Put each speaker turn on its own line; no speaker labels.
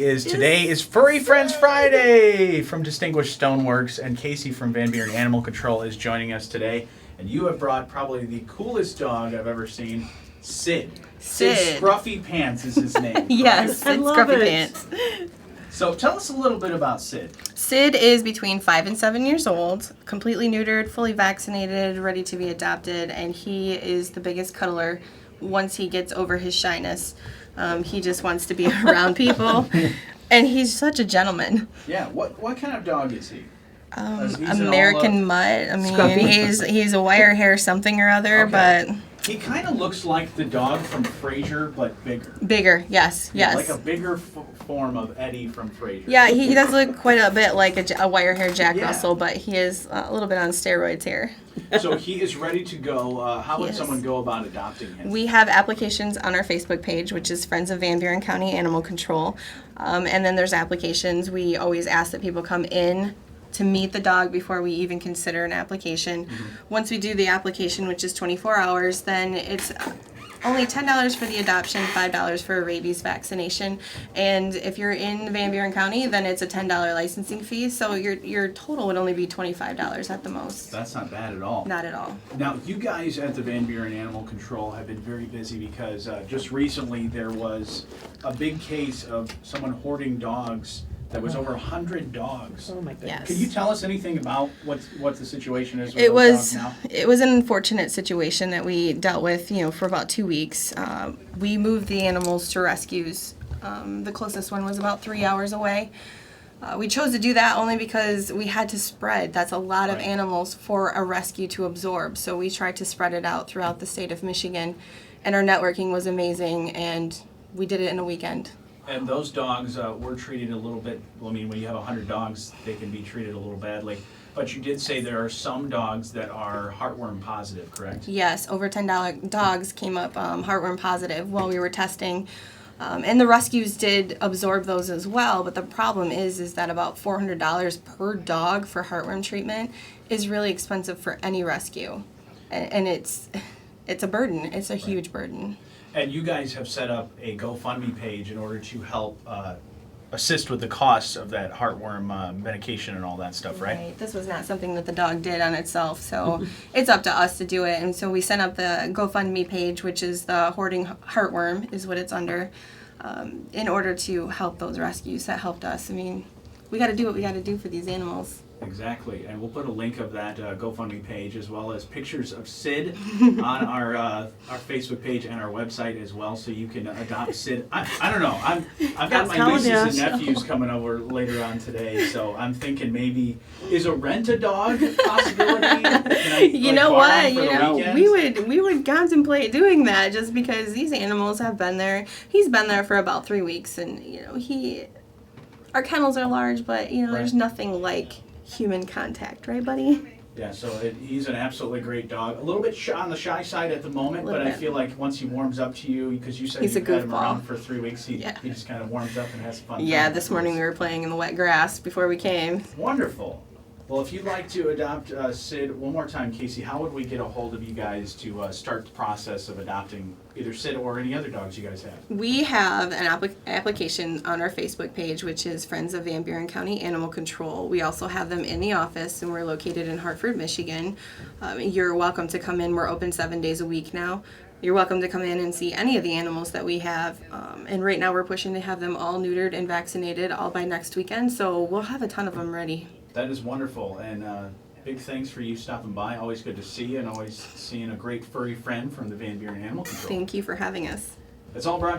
Today is Furry Friends Friday from Distinguished Stoneworks, and Casey from Van Buren Animal Control is joining us today. And you have brought probably the coolest dog I've ever seen, Sid. Sid Scruffy Pants is his name.
Yes, Sid Scruffy Pants.
So tell us a little bit about Sid.
Sid is between 5 and 7 years old, completely neutered, fully vaccinated, ready to be adopted, and he is the biggest cuddler once he gets over his shyness. He just wants to be around people, and he's such a gentleman.
Yeah, what kind of dog is he?
American mutt. I mean, he's a wire hair something or other,
okay.
But
he kind of looks like the dog from Frasier, but bigger.
Bigger, yes.
Like a bigger form of Eddie from Frasier.
Yeah, he does look quite a bit like a wire hair Jack Russell, but he is a little bit on steroids here.
So he is ready to go. How would someone go about adopting him?
We have applications on our Facebook page, which is Friends of Van Buren County Animal Control. And then there's applications. We always ask that people come in to meet the dog before we even consider an application. Mm-hmm. Once we do the application, which is 24 hours, then it's only $10 for the adoption, $5 for a rabies vaccination. And if you're in Van Buren County, then it's a $10 licensing fee. So your total would only be $25 at the most.
That's not bad at all.
Not at all.
Now, you guys at the Van Buren Animal Control have been very busy because just recently there was a big case of someone hoarding dogs. There was over 100 dogs.
Oh my goodness.
Yes.
Can you tell us anything about what the situation is with
those
dogs now?
It was an unfortunate situation that we dealt with, for about 2 weeks. We moved the animals to rescues. The closest one was about 3 hours away. We chose to do that only because we had to spread. That's a lot of animals for a rescue to absorb. So we tried to spread it out throughout the state of Michigan, and our networking was amazing, and we did it in a weekend.
And those dogs were treated a little bit, I mean, when you have 100 dogs, they can be treated a little badly. But you did say there are some dogs that are heartworm positive, correct?
Yes, over 10 dogs came up heartworm positive while we were testing. And the rescues did absorb those as well, but the problem is that about $400 per dog for heartworm treatment is really expensive for any rescue. And it's a burden. It's a huge burden.
And you guys have set up a GoFundMe page in order to help assist with the costs of that heartworm medication and all that stuff, right?
This was not something that the dog did on itself, so it's up to us to do it. And so we set up the GoFundMe page, which is the Hoarding Heartworm is what it's under, in order to help those rescues that helped us. I mean, we got to do what we got to do for these animals.
Exactly, and we'll put a link of that GoFundMe page as well as pictures of Sid on our Facebook page and our website as well, so you can adopt Sid. I don't know. I've got my nieces and nephews coming over later on today, so I'm thinking maybe is a rent-a-dog a possibility?
You know what? We would contemplate doing that just because these animals have been there. He's been there for about 3 weeks, and our kennels are large, but there's nothing like human contact, right, buddy?
Yeah, so he's an absolutely great dog. A little bit on the shy side at the moment, but I feel like once he warms up to you, because you said you've had him around for 3 weeks, he just kind of warms up and has fun.
Yeah, this morning we were playing in the wet grass before we came.
Wonderful. Well, if you'd like to adopt Sid, one more time, Casey, how would we get a hold of you guys to start the process of adopting either Sid or any other dogs you guys have? We
have an application on our Facebook page, which is Friends of Van Buren County Animal Control. We also have them in the office, and we're located in Hartford, Michigan. You're welcome to come in. We're open 7 days a week now. You're welcome to come in and see any of the animals that we have. And right now we're pushing to have them all neutered and vaccinated all by next weekend, so we'll have a ton of them ready.
That is wonderful, and big thanks for you stopping by. Always good to see you, and always seeing a great furry friend from the Van Buren Animal Control.
Thank you for having us.
It's all brought